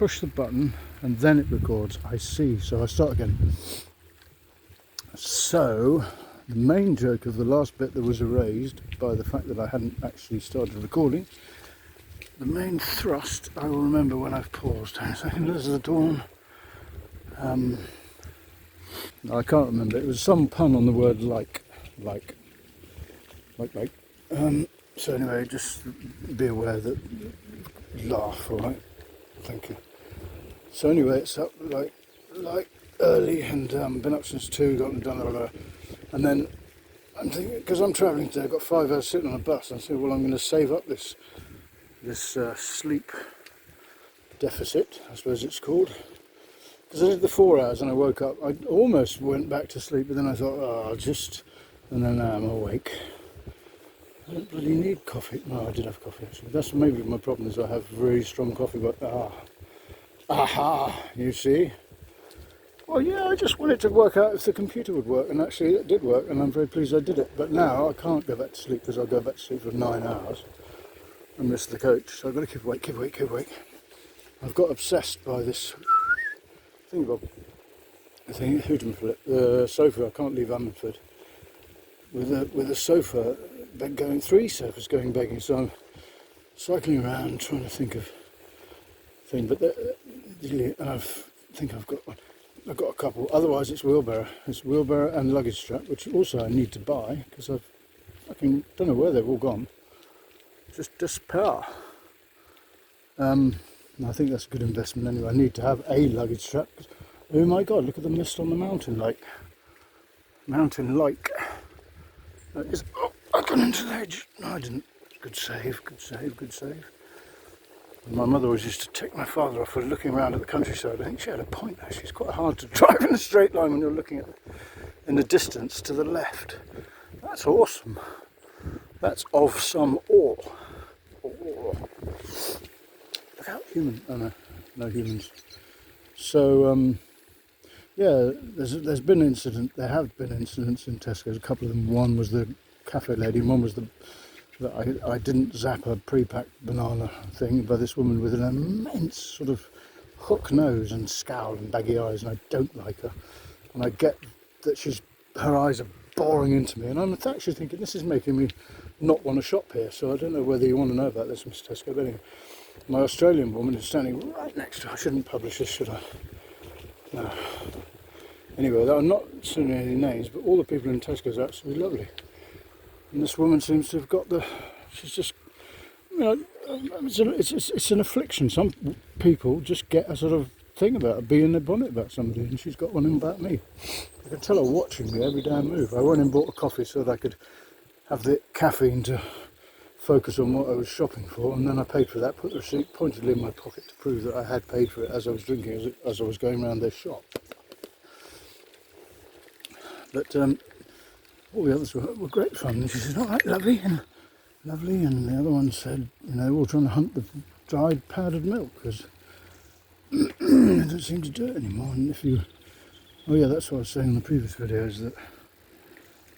push the button and then it records. I see. So I start again. So the main joke of the last bit that was erased by the fact that I hadn't actually started recording. The main thrust I will remember when I've paused. Hang on a second, there's the dawn. I can't remember. It was some pun on the word like. So anyway, just be aware that laugh, alright? Thank you. So anyway, it's up like early and been up since 2, done that. And then I'm thinking, because I'm travelling today, I've got 5 hours sitting on a bus, and I said, well, I'm going to save up this sleep deficit, I suppose it's called. Because I did the 4 hours and I woke up, I almost went back to sleep, but then I thought, and then now I'm awake. I don't really need coffee. No, I did have coffee actually. That's maybe my problem, is I have very strong coffee, but you see? Well, yeah, I just wanted to work out if the computer would work, and actually it did work, and I'm very pleased I did it. But now I can't go back to sleep, because I'll go back to sleep for 9 hours and miss the coach, so I've got to keep awake. I've got obsessed by this thing, the sofa. I can't leave Ammanford with a sofa going, 3 sofas going begging, so I'm cycling around trying to think of thing, but I think I've got one. I've got a couple. Otherwise, it's wheelbarrow and luggage strap, which also I need to buy, because I don't know where they've all gone. Just despair. I think that's a good investment anyway. I need to have a luggage strap. Oh my God! Look at the mist on the mountain lake. I've gone into the hedge. No, I didn't. Good save. My mother always used to tick my father off for looking around at the countryside. I think she had a point actually. It's quite hard to drive in a straight line when you're looking in the distance to the left. That's awesome. That's of some awe. Look how human. Oh no humans. So yeah, there have been incidents in Tesco's. A couple of them. One was the cafe lady, and one was that I didn't zap a pre-packed banana thing by this woman with an immense sort of hook nose and scowl and baggy eyes, and I don't like her. And I get that her eyes are boring into me, and I'm actually thinking this is making me not want to shop here. So I don't know whether you want to know about this, Mr. Tesco, but anyway, my Australian woman is standing right next to her. I shouldn't publish this, should I? No. Anyway, I'm not saying any names, but all the people in Tesco's are absolutely lovely. And this woman seems to have she's just, it's an affliction. Some people just get a sort of thing about it, being in their bonnet about somebody, and she's got one about me. I can tell her watching me every damn move. I went and bought a coffee so that I could have the caffeine to focus on what I was shopping for, and then I paid for that, put the receipt pointedly in my pocket to prove that I had paid for it as I was drinking, as I was going around their shop. But all the others were great fun. And she said, all right, lovely, and the other one said, we're trying to hunt the dried powdered milk, because they don't seem to do it anymore. And that's what I was saying in the previous video, is that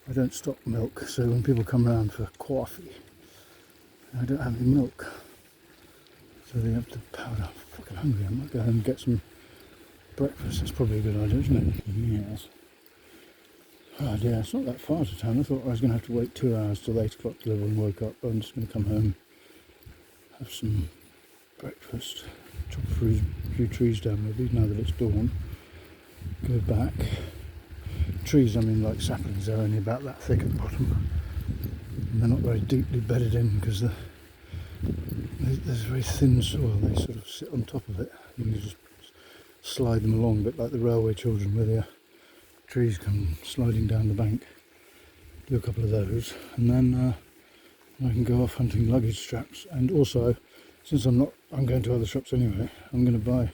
I don't stock milk, so when people come around for coffee, I don't have any milk, so they have to powder. I'm fucking hungry. I might go home and get some breakfast. That's probably a good idea, isn't it? Yes. Oh dear, it's not that far to town. I thought I was going to have to wait 2 hours till 8 o'clock till everyone woke up. But I'm just going to come home, have some breakfast, chop a few trees down maybe, now that it's dawn, go back. Trees, I mean like saplings, they're only about that thick at the bottom. And they're not very deeply bedded in, because there's very thin soil. They sort of sit on top of it, and you just slide them along, a bit like the railway children, where the trees come sliding down the bank. Do a couple of those, and then I can go off hunting luggage straps. And also, since I'm going to other shops anyway, I'm going to buy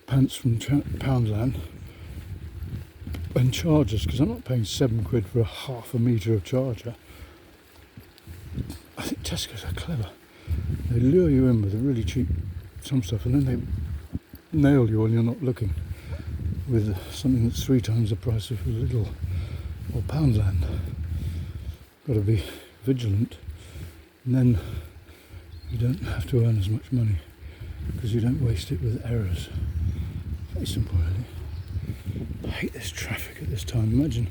pants from Poundland and chargers, because I'm not paying £7 for a half a metre of charger. I think Tesco's are clever. They lure you in with a really cheap some stuff, and then they nail you when you're not looking with something that's 3 times the price of a Lidl or Poundland. Got to be vigilant, and then you don't have to earn as much money. because you don't waste it with errors. Very simple, really. I hate this traffic at this time. Imagine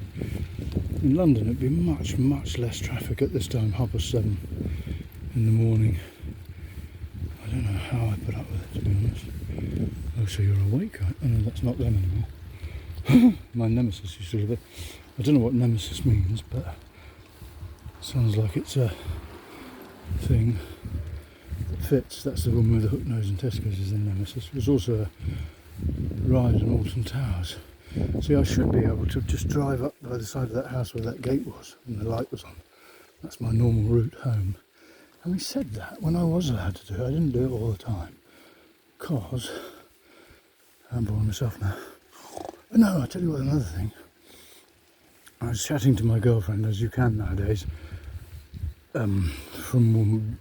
in London it'd be much, much less traffic at this time, 7:30 in the morning. I don't know how I put up with it, to be honest. Oh, so you're awake? Oh no, that's not them anymore. My nemesis used to live there. I don't know what nemesis means, but it sounds like it's a thing that fits. That's the woman with the hook nose and Tesco's is the nemesis. It was also a ride in Alton Towers. See, I should be able to just drive up by the side of that house where that gate was and the light was on. That's my normal route home. And we said that when I was allowed to do it. I didn't do it all the time because I'm boring myself now. But no, I'll tell you what, another thing. I was chatting to my girlfriend, as you can nowadays, from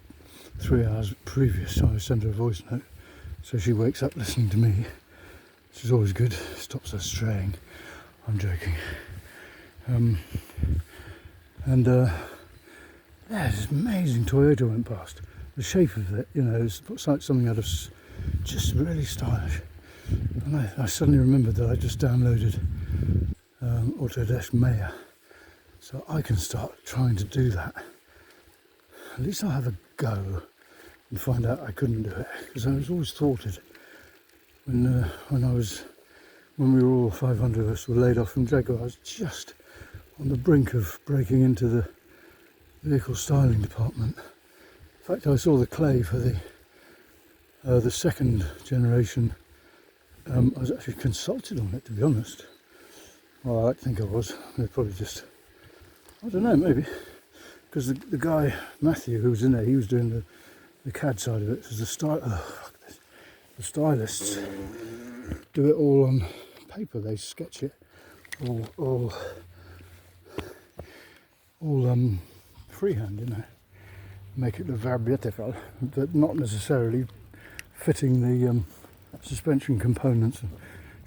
3 hours previous. So I sent her a voice note so she wakes up listening to me. Which is always good, stops her straying. I'm joking. Yeah, this amazing Toyota went past. The shape of it, you know, it's like something out of just really stylish. And I suddenly remembered that I just downloaded Autodesk Maya, so I can start trying to do that. At least I'll have a go and find out I couldn't do it, because I was always thwarted. When we were all 500 of us were laid off from Jaguar, I was just on the brink of breaking into the vehicle styling department. In fact, I saw the clay for the second generation. I was actually consulted on it, to be honest. Well, I like to think I was. They probably just, I don't know, maybe. Because the guy, Matthew, who was in there, he was doing the CAD side of it. So the stylists do it all on paper. They sketch it all freehand, you know. Make it look very beautiful, but not necessarily fitting the suspension components and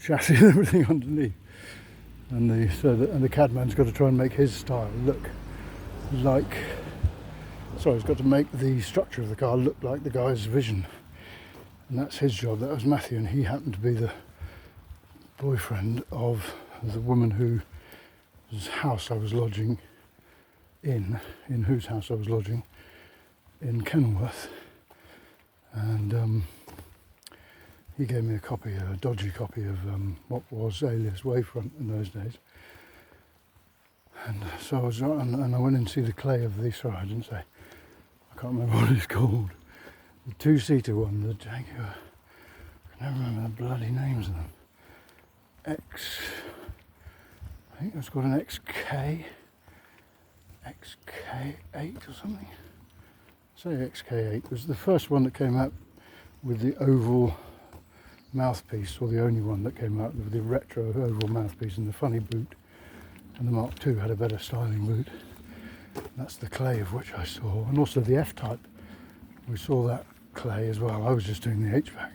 chassis and everything underneath. And the CAD man's got to try and make his style look like. Sorry, he's got to make the structure of the car look like the guy's vision. And that's his job. That was Matthew, and he happened to be the boyfriend of the woman whose house I was lodging in whose house I was lodging in Kenilworth. And he gave me a dodgy copy of what was Alias Wavefront in those days. And so I was, and I went in to see the clay of the, sorry, I didn't say, I can't remember what it's called. The two-seater one, the Jaguar. I can never remember the bloody names of them. I think it's called an XK8 or something. Say XK8. It was the first one that came out with the oval mouthpiece, or the only one that came out with the retro oval mouthpiece and the funny boot. And the Mark II had a better styling boot. That's the clay of which I saw, and also the F-Type. We saw that clay as well. I was just doing the HVAC,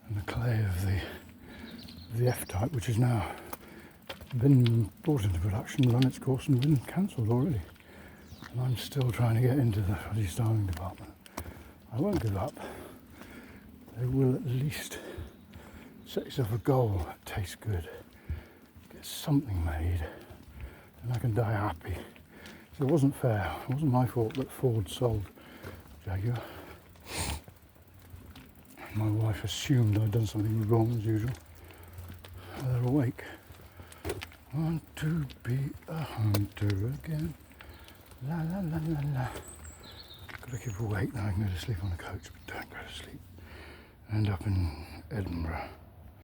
and the clay of the F-Type, which has now been brought into production, run its course, and been cancelled already. And I'm still trying to get into the bloody styling department. I won't give up. They will at least set yourself a goal that tastes good. Get something made, and I can die happy. So it wasn't fair. It wasn't my fault that Ford sold Jaguar. My wife assumed I'd done something wrong as usual. They're awake. Want to be a hunter again. La la la la la. Gotta keep awake, now I can go to sleep on the coach, but don't go to sleep. End up in Edinburgh.